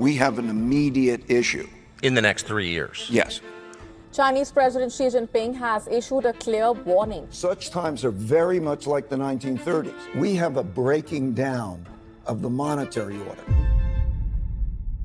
we have an immediate issue. In the next 3 years? Yes. Chinese President Xi Jinping has issued a clear warning. Such times are very much like the 1930s. We have a breaking down of the monetary order.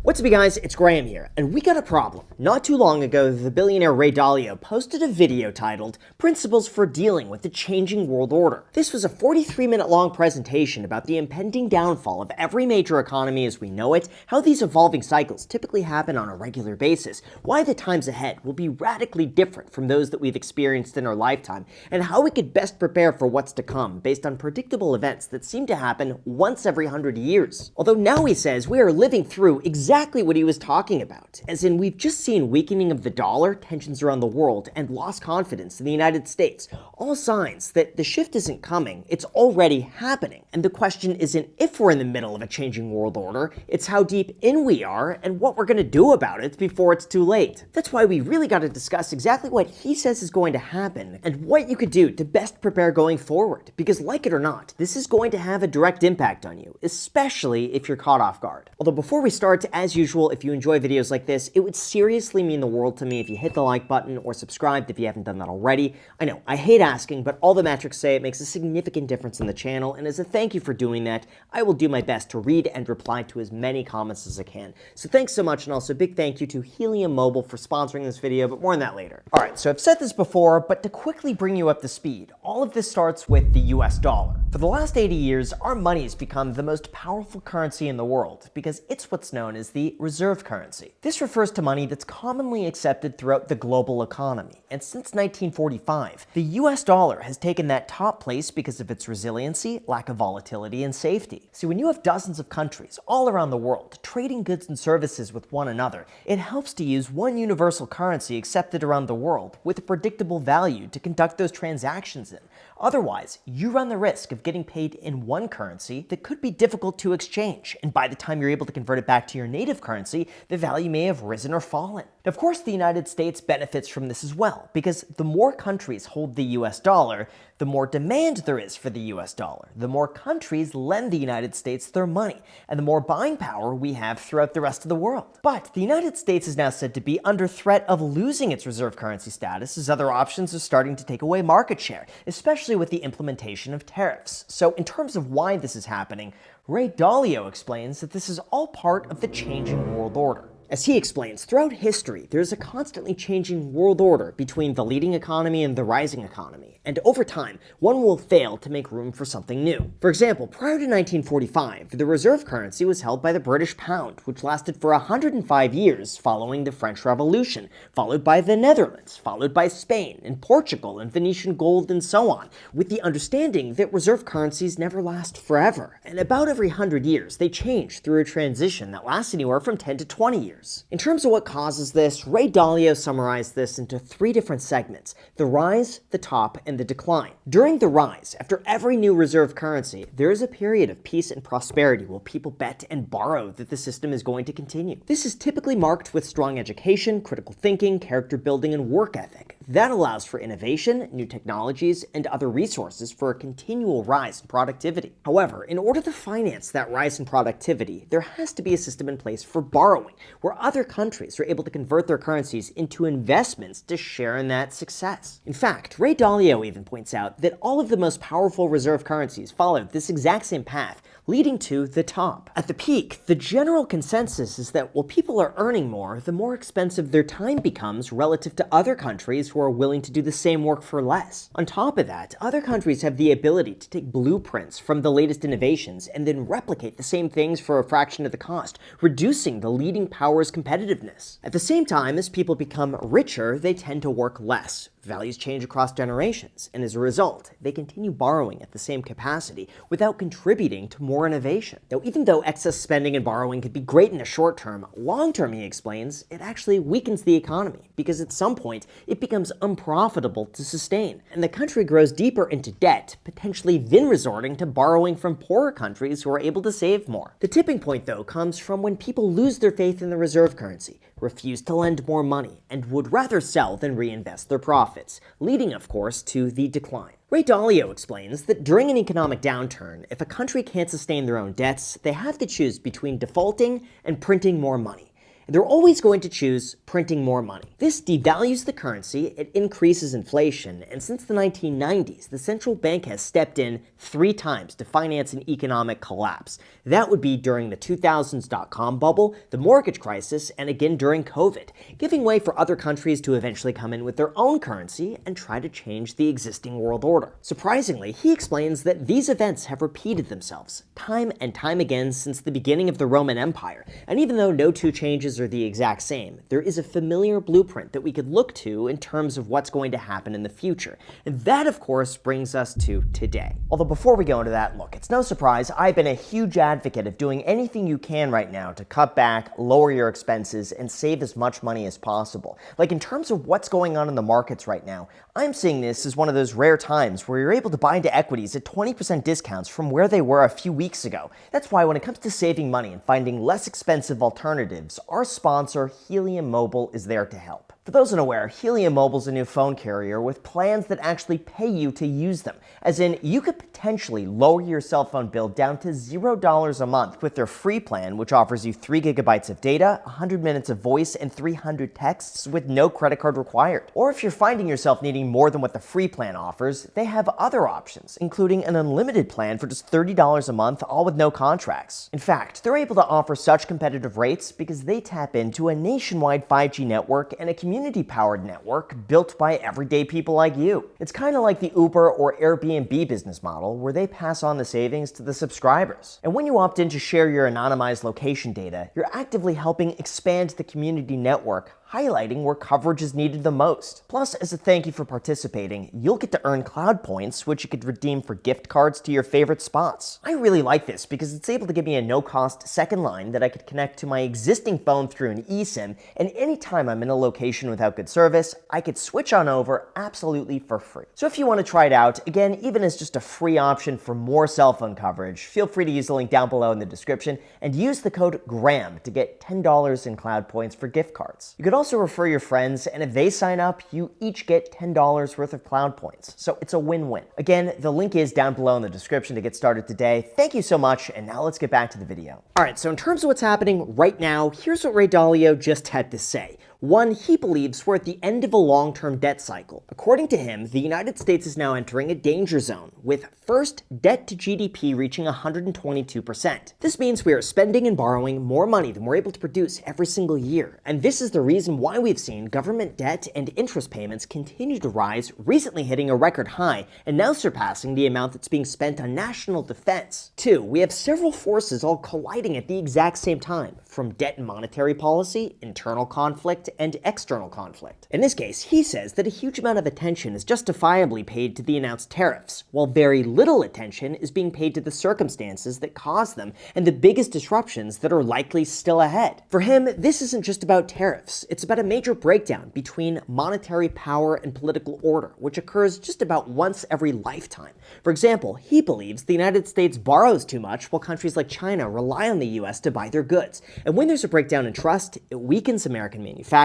What's up, you guys? It's Graham here, and we got a problem. Not too long ago, the billionaire Ray Dalio posted a video titled Principles for Dealing with the Changing World Order. This was a 43-minute long presentation about the impending downfall of every major economy as we know it, how these evolving cycles typically happen on a regular basis, why the times ahead will be radically different from those that we've experienced in our lifetime, and how we could best prepare for what's to come based on predictable events that seem to happen once every 100 years. Although now he says we are living through exactly what he was talking about, as in we've just seen weakening of the dollar, tensions around the world, and lost confidence in the United States, all signs that the shift isn't coming, it's already happening. And the question isn't if we're in the middle of a changing world order, it's how deep in we are and what we're going to do about it before it's too late. That's why we really got to discuss exactly what he says is going to happen and what you could do to best prepare going forward, because like it or not, this is going to have a direct impact on you, especially if you're caught off guard. Although before we start, as usual, if you enjoy videos like this, it would seriously mean the world to me if you hit the like button or subscribed if you haven't done that already. I know, I hate asking, but all the metrics say it makes a significant difference in the channel, and as a thank you for doing that, I will do my best to read and reply to as many comments as I can. So thanks so much, and also a big thank you to Helium Mobile for sponsoring this video, but more on that later. Alright, so I've said this before, but to quickly bring you up to speed, all of this starts with the US dollar. For the last 80 years, our money has become the most powerful currency in the world because it's what's known as the reserve currency. This refers to money that's commonly accepted throughout the global economy, and since 1945, the US dollar has taken that top place because of its resiliency, lack of volatility, and safety. See, when you have dozens of countries all around the world trading goods and services with one another, it helps to use one universal currency accepted around the world with a predictable value to conduct those transactions in. Otherwise, you run the risk of getting paid in one currency that could be difficult to exchange, and by the time you're able to convert it back to your native currency, the value may have risen or fallen. Of course, the United States benefits from this as well, because the more countries hold the US dollar, the more demand there is for the US dollar. The more countries lend the United States their money, and the more buying power we have throughout the rest of the world. But the United States is now said to be under threat of losing its reserve currency status as other options are starting to take away market share, especially with the implementation of tariffs. So in terms of why this is happening, Ray Dalio explains that this is all part of the changing world order. As he explains, throughout history, there's a constantly changing world order between the leading economy and the rising economy, and over time, one will fail to make room for something new. For example, prior to 1945, the reserve currency was held by the British pound, which lasted for 105 years following the French Revolution, followed by the Netherlands, followed by Spain, and Portugal, and Venetian gold, and so on, with the understanding that reserve currencies never last forever. And about every 100 years, they change through a transition that lasts anywhere from 10 to 20 years. In terms of what causes this, Ray Dalio summarized this into 3 different segments: the rise, the top, and the decline. During the rise, after every new reserve currency, there is a period of peace and prosperity where people bet and borrow that the system is going to continue. This is typically marked with strong education, critical thinking, character building, and work ethic. That allows for innovation, new technologies, and other resources for a continual rise in productivity. However, in order to finance that rise in productivity, there has to be a system in place for borrowing, where other countries are able to convert their currencies into investments to share in that success. In fact, Ray Dalio even points out that all of the most powerful reserve currencies followed this exact same path, leading to the top. At the peak, the general consensus is that while people are earning more, the more expensive their time becomes relative to other countries who are willing to do the same work for less. On top of that, other countries have the ability to take blueprints from the latest innovations and then replicate the same things for a fraction of the cost, reducing the leading power's competitiveness. At the same time, as people become richer, they tend to work less. Values change across generations, and as a result, they continue borrowing at the same capacity without contributing to more innovation. Now, even though excess spending and borrowing could be great in the short term, long term, he explains, it actually weakens the economy because at some point, it becomes unprofitable to sustain, and the country grows deeper into debt, potentially then resorting to borrowing from poorer countries who are able to save more. The tipping point, though, comes from when people lose their faith in the reserve currency, refuse to lend more money, and would rather sell than reinvest their profits, leading, of course, to the decline. Ray Dalio explains that during an economic downturn, if a country can't sustain their own debts, they have to choose between defaulting and printing more money. They're always going to choose printing more money. This devalues the currency, it increases inflation, and since the 1990s, the central bank has stepped in 3 times to finance an economic collapse. That would be during the 2000s dot-com bubble, the mortgage crisis, and again during COVID, giving way for other countries to eventually come in with their own currency and try to change the existing world order. Surprisingly, he explains that these events have repeated themselves time and time again since the beginning of the Roman Empire, and even though no two changes are the exact same, there is a familiar blueprint that we could look to in terms of what's going to happen in the future. And that, of course, brings us to today. Although before we go into that, look, it's no surprise I've been a huge advocate of doing anything you can right now to cut back, lower your expenses, and save as much money as possible. Like in terms of what's going on in the markets right now, I'm seeing this as one of those rare times where you're able to buy into equities at 20% discounts from where they were a few weeks ago. That's why when it comes to saving money and finding less expensive alternatives, our sponsor, Helium Mobile, is there to help. For those unaware, Helium Mobile is a new phone carrier with plans that actually pay you to use them. As in, you could potentially lower your cell phone bill down to $0 a month with their free plan, which offers you 3 gigabytes of data, 100 minutes of voice, and 300 texts with no credit card required. Or if you're finding yourself needing more than what the free plan offers, they have other options, including an unlimited plan for just $30 a month, all with no contracts. In fact, they're able to offer such competitive rates because they tap into a nationwide 5G network and a community-powered network built by everyday people like you. It's kind of like the Uber or Airbnb business model where they pass on the savings to the subscribers. And when you opt in to share your anonymized location data, you're actively helping expand the community network, highlighting where coverage is needed the most. Plus, as a thank you for participating, you'll get to earn cloud points, which you could redeem for gift cards to your favorite spots. I really like this because it's able to give me a no-cost second line that I could connect to my existing phone through an eSIM, and anytime I'm in a location without good service, I could switch on over absolutely for free. So if you want to try it out, again, even as just a free option for more cell phone coverage, feel free to use the link down below in the description and use the code GRAHAM to get $10 in cloud points for gift cards. You could also refer your friends, and if they sign up, you each get $10 worth of cloud points. So it's a win-win. Again, the link is down below in the description to get started today. Thank you so much, and now let's get back to the video. All right, so in terms of what's happening right now, here's what Ray Dalio just had to say. One, he believes we're at the end of a long-term debt cycle. According to him, the United States is now entering a danger zone, with first debt to GDP reaching 122%. This means we are spending and borrowing more money than we're able to produce every single year. And this is the reason why we've seen government debt and interest payments continue to rise, recently hitting a record high, and now surpassing the amount that's being spent on national defense. Two, we have several forces all colliding at the exact same time, from debt and monetary policy, internal conflict, and external conflict. In this case, he says that a huge amount of attention is justifiably paid to the announced tariffs, while very little attention is being paid to the circumstances that caused them and the biggest disruptions that are likely still ahead. For him, this isn't just about tariffs, it's about a major breakdown between monetary power and political order, which occurs just about once every lifetime. For example, he believes the United States borrows too much while countries like China rely on the US to buy their goods. And when there's a breakdown in trust, it weakens American manufacturing,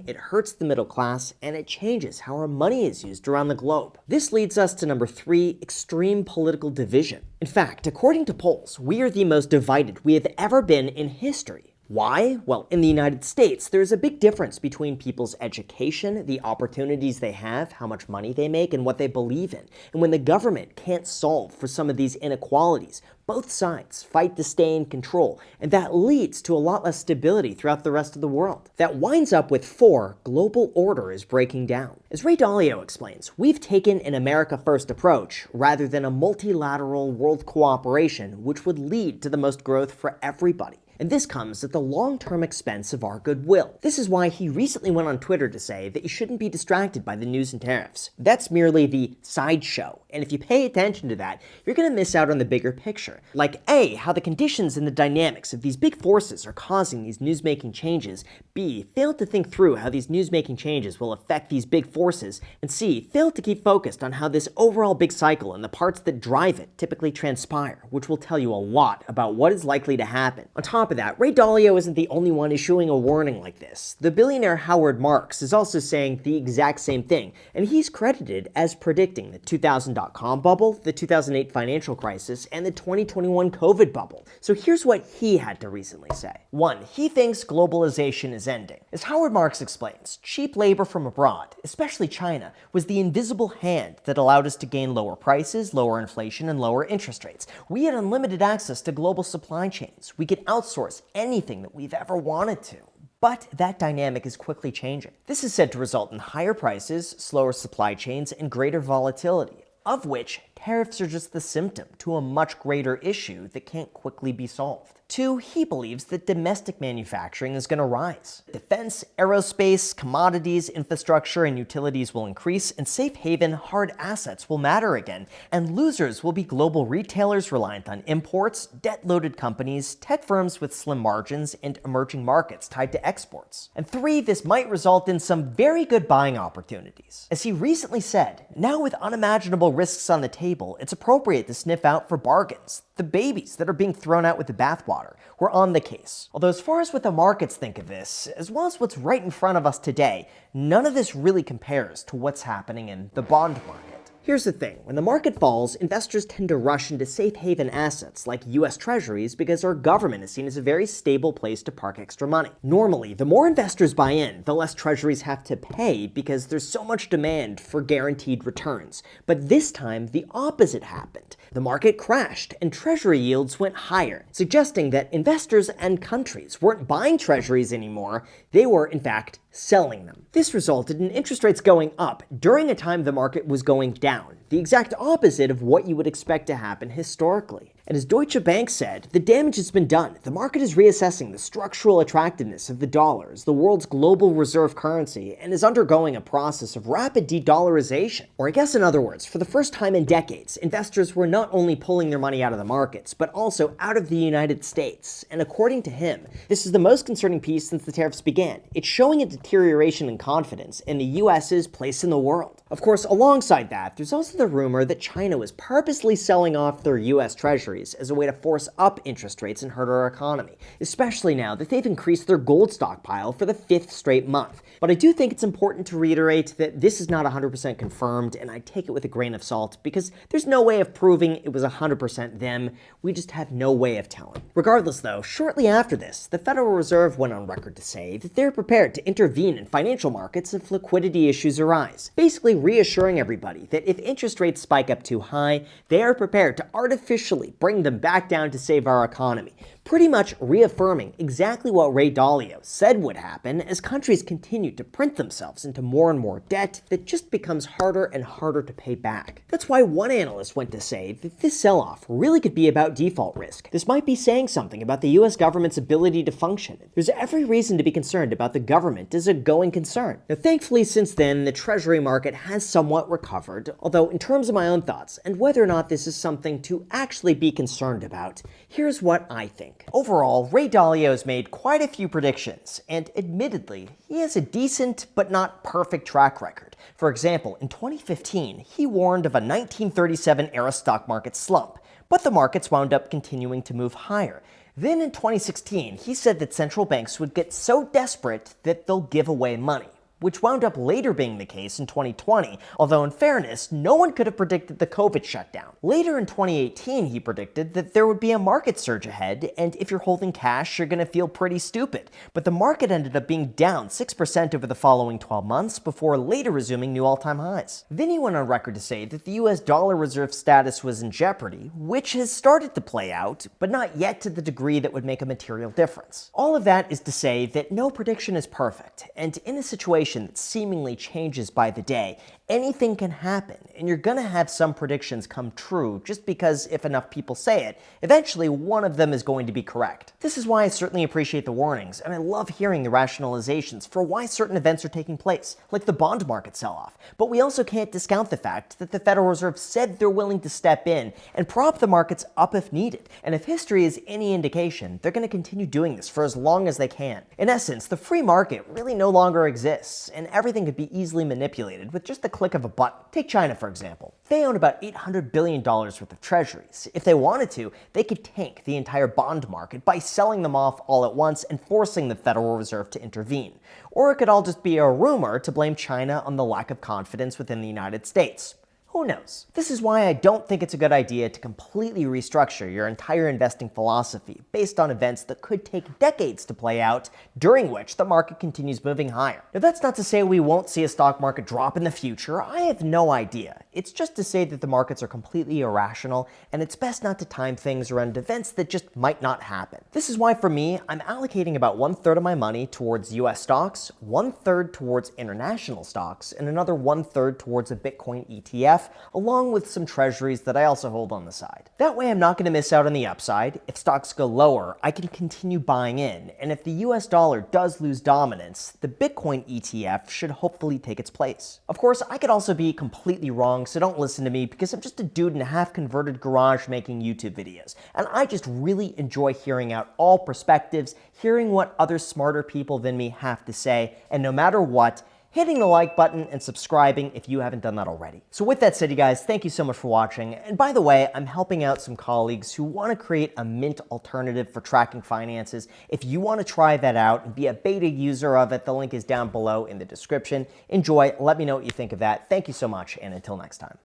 it hurts the middle class, and it changes how our money is used around the globe. This leads us to number 3, extreme political division. In fact, according to polls, we are the most divided we have ever been in history. Why? Well, in the United States, there's a big difference between people's education, the opportunities they have, how much money they make, and what they believe in. And when the government can't solve for some of these inequalities, both sides fight to stay in control, and that leads to a lot less stability throughout the rest of the world. That winds up with 4, global order is breaking down. As Ray Dalio explains, we've taken an America First approach rather than a multilateral world cooperation, which would lead to the most growth for everybody. And this comes at the long-term expense of our goodwill. This is why he recently went on Twitter to say that you shouldn't be distracted by the news and tariffs. That's merely the sideshow, and if you pay attention to that, you're going to miss out on the bigger picture. Like A, how the conditions and the dynamics of these big forces are causing these news-making changes. B, fail to think through how these news-making changes will affect these big forces. And C, fail to keep focused on how this overall big cycle and the parts that drive it typically transpire, which will tell you a lot about what is likely to happen. On top top of that, Ray Dalio isn't the only one issuing a warning like this. The billionaire Howard Marks is also saying the exact same thing, and he's credited as predicting the 2000 dot-com bubble, the 2008 financial crisis, and the 2021 COVID bubble. So here's what he had to recently say. 1. He thinks globalization is ending. As Howard Marks explains, cheap labor from abroad, especially China, was the invisible hand that allowed us to gain lower prices, lower inflation, and lower interest rates. We had unlimited access to global supply chains. We could outsource anything that we've ever wanted to. But that dynamic is quickly changing. This is said to result in higher prices, slower supply chains, and greater volatility, of which tariffs are just the symptom to a much greater issue that can't quickly be solved. 2, he believes that domestic manufacturing is going to rise. Defense, aerospace, commodities, infrastructure, and utilities will increase, and safe haven hard assets will matter again, and losers will be global retailers reliant on imports, debt-loaded companies, tech firms with slim margins, and emerging markets tied to exports. And 3, this might result in some very good buying opportunities. As he recently said, now with unimaginable risks on the table, it's appropriate to sniff out for bargains. The babies that are being thrown out with the bathwater were on the case. Although as far as what the markets think of this, as well as what's right in front of us today, none of this really compares to what's happening in the bond market. Here's the thing, when the market falls, investors tend to rush into safe haven assets like US Treasuries because our government is seen as a very stable place to park extra money. Normally, the more investors buy in, the less Treasuries have to pay because there's so much demand for guaranteed returns. But this time, the opposite happened. The market crashed and Treasury yields went higher, suggesting that investors and countries weren't buying Treasuries anymore, they were, in fact, selling them. This resulted in interest rates going up during a time the market was going down, the exact opposite of what you would expect to happen historically. And as Deutsche Bank said, the damage has been done. The market is reassessing the structural attractiveness of the dollar as the world's global reserve currency and is undergoing a process of rapid de-dollarization. Or I guess in other words, for the first time in decades, investors were not only pulling their money out of the markets, but also out of the United States. And according to him, this is the most concerning piece since the tariffs began. It's showing a deterioration in confidence in the US's place in the world. Of course, alongside that, there's also the rumor that China was purposely selling off their US Treasuries as a way to force up interest rates and hurt our economy, especially now that they've increased their gold stockpile for the 5th straight month. But I do think it's important to reiterate that this is not 100% confirmed, and I take it with a grain of salt because there's no way of proving it was 100% them. We just have no way of telling. Regardless though, shortly after this, the Federal Reserve went on record to say that they're prepared to intervene in financial markets if liquidity issues arise, basically reassuring everybody that if interest rates spike up too high, they are prepared to artificially bring them back down to save our economy, pretty much reaffirming exactly what Ray Dalio said would happen as countries continue to print themselves into more and more debt that just becomes harder and harder to pay back. That's why one analyst went to say that this sell-off really could be about default risk. This might be saying something about the US government's ability to function. There's every reason to be concerned about the government as a going concern. Now, thankfully, since then, the Treasury market has somewhat recovered, although in terms of my own thoughts and whether or not this is something to actually be concerned about, here's what I think. Overall, Ray Dalio has made quite a few predictions, and admittedly, he has a decent but not perfect track record. For example, in 2015, he warned of a 1937-era stock market slump, but the markets wound up continuing to move higher. Then in 2016, he said that central banks would get so desperate that they'll give away money, which wound up later being the case in 2020, although in fairness, no one could have predicted the COVID shutdown. Later in 2018, he predicted that there would be a market surge ahead, and if you're holding cash, you're gonna feel pretty stupid. But the market ended up being down 6% over the following 12 months before later resuming new all-time highs. Then he went on record to say that the US dollar reserve status was in jeopardy, which has started to play out, but not yet to the degree that would make a material difference. All of that is to say that no prediction is perfect, and in a situation that seemingly changes by the day, anything can happen, and you're gonna have some predictions come true just because if enough people say it, eventually one of them is going to be correct. This is why I certainly appreciate the warnings, and I love hearing the rationalizations for why certain events are taking place, like the bond market sell-off. But we also can't discount the fact that the Federal Reserve said they're willing to step in and prop the markets up if needed, and if history is any indication, they're gonna continue doing this for as long as they can. In essence, the free market really no longer exists, this, and everything could be easily manipulated with just the click of a button. Take China, for example. They own about $800 billion worth of treasuries. If they wanted to, they could tank the entire bond market by selling them off all at once and forcing the Federal Reserve to intervene. Or it could all just be a rumor to blame China on the lack of confidence within the United States. Who knows? This is why I don't think it's a good idea to completely restructure your entire investing philosophy based on events that could take decades to play out, during which the market continues moving higher. Now, that's not to say we won't see a stock market drop in the future. I have no idea. It's just to say that the markets are completely irrational, and it's best not to time things around events that just might not happen. This is why, for me, I'm allocating about 1/3 of my money towards US stocks, 1/3 towards international stocks, and another 1/3 towards a Bitcoin ETF, along with some treasuries that I also hold on the side. That way I'm not going to miss out on the upside. If stocks go lower, I can continue buying in, and if the US dollar does lose dominance, the Bitcoin ETF should hopefully take its place. Of course, I could also be completely wrong, so don't listen to me because I'm just a dude in a half-converted garage making YouTube videos, and I just really enjoy hearing out all perspectives, hearing what other smarter people than me have to say, and no matter what, hitting the like button and subscribing if you haven't done that already. So with that said, you guys, thank you so much for watching. And by the way, I'm helping out some colleagues who want to create a mint alternative for tracking finances. If you want to try that out and be a beta user of it, the link is down below in the description. Enjoy, let me know what you think of that. Thank you so much, and until next time.